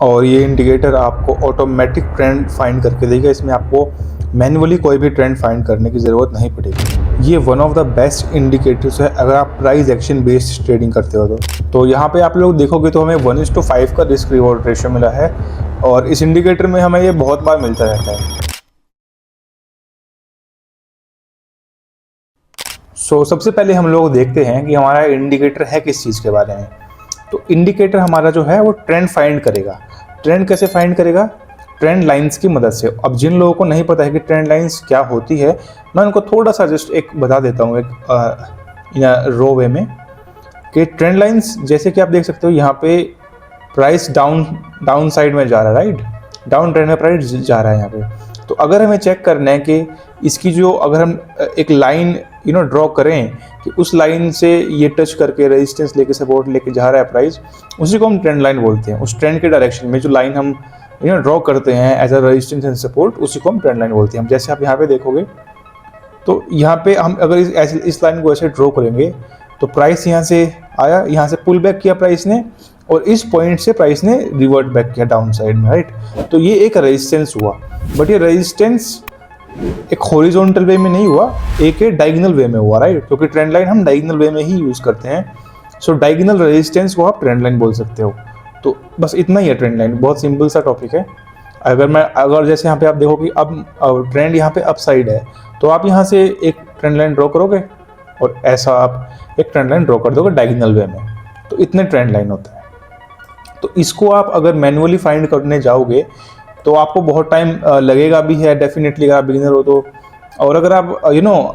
और ये इंडिकेटर आपको ऑटोमेटिक ट्रेंड फाइंड करके देगा। इसमें आपको मैन्युअली कोई भी ट्रेंड फाइंड करने की ज़रूरत नहीं पड़ेगी। ये one of the best indicators है अगर आप प्राइस एक्शन बेस्ड ट्रेडिंग करते हो तो यहाँ पे आप लोग देखोगे तो हमें 1:5 का रिस्क रिवॉर्ड रेशियो मिला है और इस इंडिकेटर में हमें ये बहुत बार मिलता रहता है। सबसे पहले हम लोग देखते हैं कि हमारा इंडिकेटर है किस चीज़ के बारे में। तो इंडिकेटर हमारा जो है वो ट्रेंड फाइंड करेगा। ट्रेंड कैसे फाइंड करेगा? ट्रेंड लाइंस की मदद से। अब जिन लोगों को नहीं पता है कि ट्रेंड लाइंस क्या होती है, मैं उनको थोड़ा सा जस्ट एक बता देता हूँ एक रो वे में कि ट्रेंड लाइंस जैसे कि आप देख सकते हो यहाँ पे प्राइस डाउन साइड में जा रहा है, राइट। डाउन ट्रेंड में प्राइस जा रहा है यहाँ पे। तो अगर हमें चेक करना है कि इसकी जो अगर हम एक लाइन ड्रॉ करें कि उस लाइन से ये टच करके रेजिस्टेंस लेके सपोर्ट लेके जा रहा है प्राइस, उसी को हम ट्रेंड लाइन बोलते हैं। उस ट्रेंड के डायरेक्शन में जो लाइन हम ड्रॉ करते हैं as a resistance and support, उसी को हम ट्रेंड लाइन बोलते हैं। जैसे आप यहाँ पे देखोगे तो यहाँ पे हम अगर इस लाइन को ऐसे ड्रॉ करेंगे तो प्राइस यहाँ से आया, यहाँ से पुल बैक किया प्राइस ने और इस पॉइंट से प्राइस ने रिवर्ट बैक किया डाउन साइड में, राइट। तो ये एक रेजिस्टेंस हुआ, बट ये रेजिस्टेंस एक हॉरिजॉन्टल वे में नहीं हुआ, एक डायगोनल वे में हुआ, राइट। क्योंकि ट्रेंड लाइन हम डायगोनल वे में ही यूज करते हैं। सो डायगोनल रेजिस्टेंस को आप ट्रेंड लाइन बोल सकते हो। तो बस इतना ही है ट्रेंड लाइन, बहुत सिंपल सा टॉपिक है। अगर जैसे यहाँ पे आप देखो कि अब ट्रेंड यहाँ पे अप साइड है तो आप यहाँ से एक ट्रेंड लाइन ड्रॉ करोगे और ऐसा आप एक ट्रेंड लाइन ड्रॉ कर दोगे डायगोनल वे में। तो इतने ट्रेंड लाइन होता है। तो इसको आप अगर मैन्युअली फाइंड करने जाओगे तो आपको बहुत टाइम लगेगा भी है डेफिनेटली, अगर आप बिगिनर हो तो। और अगर आप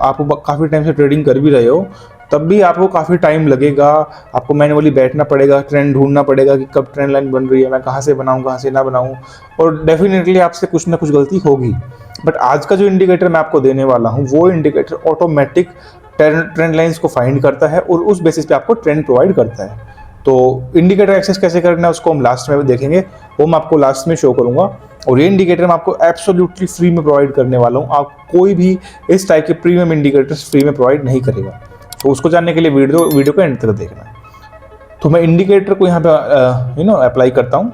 आप काफ़ी टाइम से ट्रेडिंग कर भी रहे हो तब भी आपको काफ़ी टाइम लगेगा। आपको मैन्युअली बैठना पड़ेगा, ट्रेंड ढूंढना पड़ेगा कि कब ट्रेंड लाइन बन रही है, मैं कहाँ से बनाऊँ कहाँ से ना बनाऊँ, और डेफिनेटली आपसे कुछ ना कुछ गलती होगी। बट आज का जो इंडिकेटर मैं आपको देने वाला हूँ वो इंडिकेटर ऑटोमेटिक ट्रेंड लाइंस को फाइंड करता है और उस बेसिस पे आपको ट्रेंड प्रोवाइड करता है। तो इंडिकेटर एक्सेस कैसे करना है उसको हम लास्ट में भी देखेंगे, वो मैं आपको लास्ट में शो करूंगा। और ये इंडिकेटर मैं आपको एब्सोल्युटली फ्री में प्रोवाइड करने वाला हूँ। आप कोई भी इस टाइप के प्रीमियम इंडिकेटर्स फ्री में प्रोवाइड नहीं करेगा। तो उसको जानने के लिए वीडियो को एंड तक देखना। तो मैं इंडिकेटर को यहाँ पे अप्लाई करता हूँ।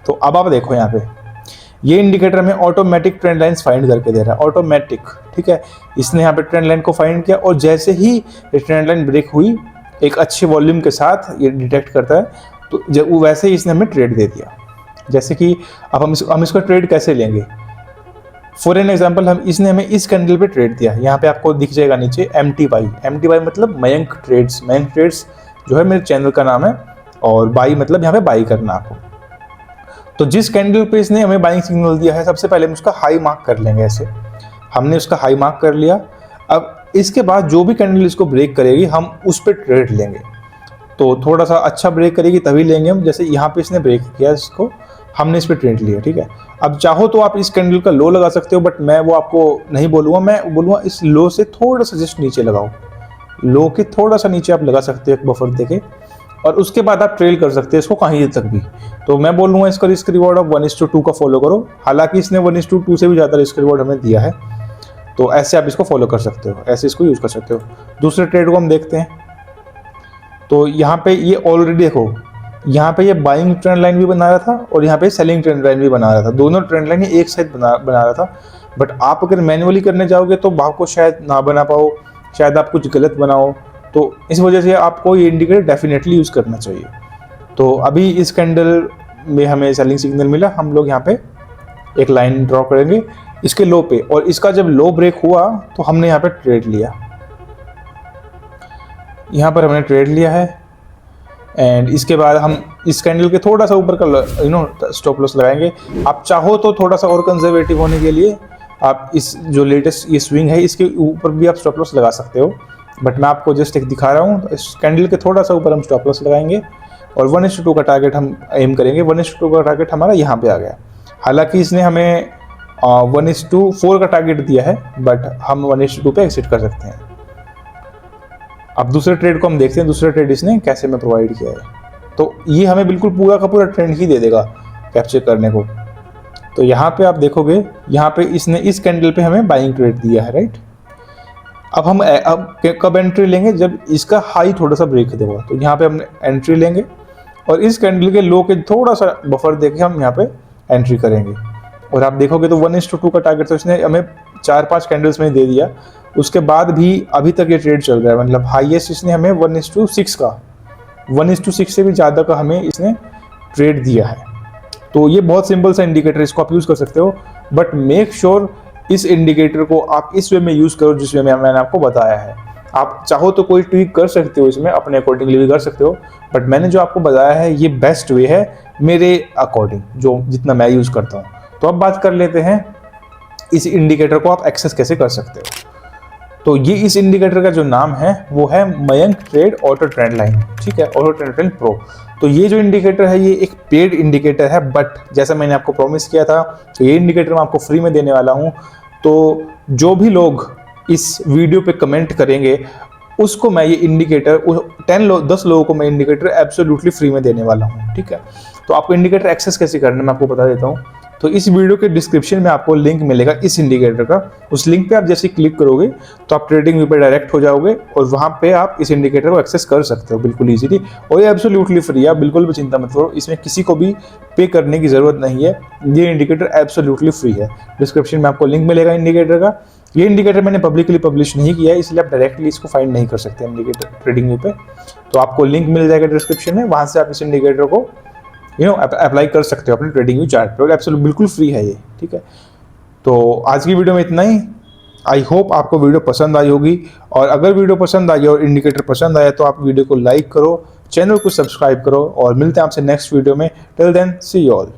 तो अब आप देखो यहाँ पे ये इंडिकेटर में ऑटोमेटिक ट्रेंड लाइंस फाइंड करके दे रहा है, ऑटोमेटिक, ठीक है। इसने यहाँ पे ट्रेंड लाइन को फाइंड किया और जैसे ही ये ट्रेंड लाइन ब्रेक हुई एक अच्छे वॉल्यूम के साथ ये डिटेक्ट करता है, तो जब वैसे ही इसने हमें ट्रेड दे दिया। जैसे कि अब हम इसका ट्रेड कैसे लेंगे, फॉर एन एग्जांपल इसने हमें इस कैंडल पे ट्रेड दिया। यहाँ पे आपको दिख जाएगा नीचे MTY मतलब मयंक ट्रेड्स जो है मेरे चैनल का नाम है, और बाई मतलब यहाँ पे बाई करना आपको। तो जिस कैंडल पे इसने हमें बाइंग सिग्नल दिया है सबसे पहले हम उसका हाई मार्क कर लेंगे। ऐसे हमने उसका हाई मार्क कर लिया। अब इसके बाद जो भी कैंडल इसको ब्रेक करेगी हम उस पर ट्रेड लेंगे। तो थोड़ा सा अच्छा ब्रेक करेगी तभी लेंगे हम। जैसे यहाँ पे इसने ब्रेक किया, इसको हमने इस पर ट्रेड लिया, ठीक है। अब चाहो तो आप इस कैंडल का लो लगा सकते हो, बट मैं वो आपको नहीं बोलूँगा। मैं बोलूँगा इस लो से थोड़ा सा जस्ट नीचे लगाओ, लो के थोड़ा सा नीचे आप लगा सकते हो एक बफर देके, और उसके बाद आप ट्रेल कर सकते हैं इसको कहीं तक भी। तो मैं बोलूँगा इसका रिस्क रिवॉर्ड आप 1:2 का फॉलो करो। हालांकि इसने 1:2 से भी ज़्यादा रिस्क रिवॉर्ड हमें दिया है, तो ऐसे आप इसको फॉलो कर सकते हो, ऐसे इसको यूज़ कर सकते हो। दूसरे ट्रेड को हम देखते हैं। तो यहाँ पे ये ऑलरेडी देखो, यहाँ पे ये बाइंग ट्रेंड लाइन भी बना रहा था और यहाँ पे सेलिंग ट्रेंड लाइन भी बना रहा था। दोनों ट्रेंड लाइन एक साथ बना रहा था। बट आप अगर मैन्युअली करने जाओगे तो आपको शायद ना बना पाओ, शायद आप कुछ गलत बनाओ। तो इस वजह से आपको ये इंडिकेटर डेफिनेटली यूज़ करना चाहिए। तो अभी इस कैंडल में हमें सेलिंग सिग्नल मिला, हम लोग यहाँ पे एक लाइन ड्रॉ करेंगे इसके लो पे, और इसका जब लो ब्रेक हुआ तो हमने यहाँ पे ट्रेड लिया। यहाँ पर हमने ट्रेड लिया है एंड इसके बाद हम इस कैंडल के थोड़ा सा ऊपर का स्टॉप लॉस लगाएंगे। आप चाहो तो थोड़ा सा और कंजर्वेटिव होने के लिए आप इस जो लेटेस्ट ये स्विंग है इसके ऊपर भी आप स्टॉप लॉस लगा सकते हो, बट मैं आपको जस्ट एक दिखा रहा हूँ। इस कैंडल के थोड़ा सा ऊपर हम स्टॉप लॉस लगाएंगे और 1:2 का टारगेट हम एम करेंगे। 1:2 का टारगेट हमारा यहाँ पे आ गया। हालांकि इसने हमें 1:4 का टारगेट दिया है, बट हम 1:2 पे एग्जिट कर सकते हैं। अब दूसरे ट्रेड को हम देखते हैं, दूसरा ट्रेड इसने कैसे में प्रोवाइड किया है। तो ये हमें बिल्कुल पूरा का पूरा ट्रेंड ही दे देगा कैप्चर करने को। तो यहाँ पे आप देखोगे, यहाँ पे इसने इस कैंडल पे हमें बाइंग ट्रेड दिया है, राइट। अब कब एंट्री लेंगे, जब इसका हाई थोड़ा सा ब्रेक देगा। तो यहाँ पे हम एंट्री लेंगे और इस कैंडल के लो के थोड़ा सा बफर देके हम यहाँ पे एंट्री करेंगे। और आप देखोगे तो 1:2 का टारगेट तो इसने हमें 4-5 कैंडल्स में दे दिया। उसके बाद भी अभी तक ये ट्रेड चल रहा है, मतलब हाईएस्ट इसने हमें 1:6 का, 1:6 से भी ज़्यादा का हमें इसने ट्रेड दिया है। तो ये बहुत सिंपल सा इंडिकेटर, इसको आप यूज़ कर सकते हो, बट मेक श्योर इस इंडिकेटर को आप इस वे में यूज़ करो जिस वे में मैंने आपको बताया है। आप चाहो तो कोई ट्वीक कर सकते हो इसमें, अपने अकॉर्डिंगली भी कर सकते हो, बट मैंने जो आपको बताया है ये बेस्ट वे है मेरे अकॉर्डिंग, जो जितना मैं यूज़ करता हूँ। तो अब बात कर लेते हैं इस इंडिकेटर को आप एक्सेस कैसे कर सकते हो। तो ये इस इंडिकेटर का जो नाम है वो है Mayank trade auto trend line, ठीक है, ऑटो ट्रेंड लाइन प्रो। तो ये जो इंडिकेटर है ये एक पेड इंडिकेटर है, बट जैसा मैंने आपको प्रॉमिस किया था तो ये इंडिकेटर मैं आपको फ्री में देने वाला हूँ। तो जो भी लोग इस वीडियो पे कमेंट करेंगे उसको मैं ये इंडिकेटर 10 लोगों को मैं इंडिकेटर एब्सोल्युटली फ्री में देने वाला हूँ, ठीक है। तो आपको इंडिकेटर एक्सेस कैसे करना है मैं आपको बता देता हूँ। तो इस वीडियो के डिस्क्रिप्शन में आपको लिंक मिलेगा इस इंडिकेटर का, उस लिंक पे आप जैसे क्लिक करोगे तो आप ट्रेडिंग व्यू पे डायरेक्ट हो जाओगे और वहाँ पे आप इस इंडिकेटर को एक्सेस कर सकते हो बिल्कुल ईजीली। और ये एब्सोल्युटली फ्री है, आप बिल्कुल भी चिंता मत करो, इसमें किसी को भी पे करने की ज़रूरत नहीं है। ये इंडिकेटर एब्सोल्युटली फ्री है। डिस्क्रिप्शन में आपको लिंक मिलेगा इंडिकेटर का। ये इंडिकेटर मैंने पब्लिकली पब्लिश नहीं किया है, इसलिए आप डायरेक्टली इसको फाइंड नहीं कर सकते इंडिकेटर ट्रेडिंग व्यू पे। तो आपको लिंक मिल जाएगा डिस्क्रिप्शन में, वहाँ से आप इस इंडिकेटर को अप्लाई कर सकते हो अपने ट्रेडिंग व्यू चार्ट पर। एब्सोल्युटली बिल्कुल फ्री है ये, ठीक है। तो आज की वीडियो में इतना ही। आई होप आपको वीडियो पसंद आई होगी, और अगर वीडियो पसंद आई और इंडिकेटर पसंद आया तो आप वीडियो को लाइक करो, चैनल को सब्सक्राइब करो, और मिलते हैं आपसे नेक्स्ट वीडियो में। Till then see you all.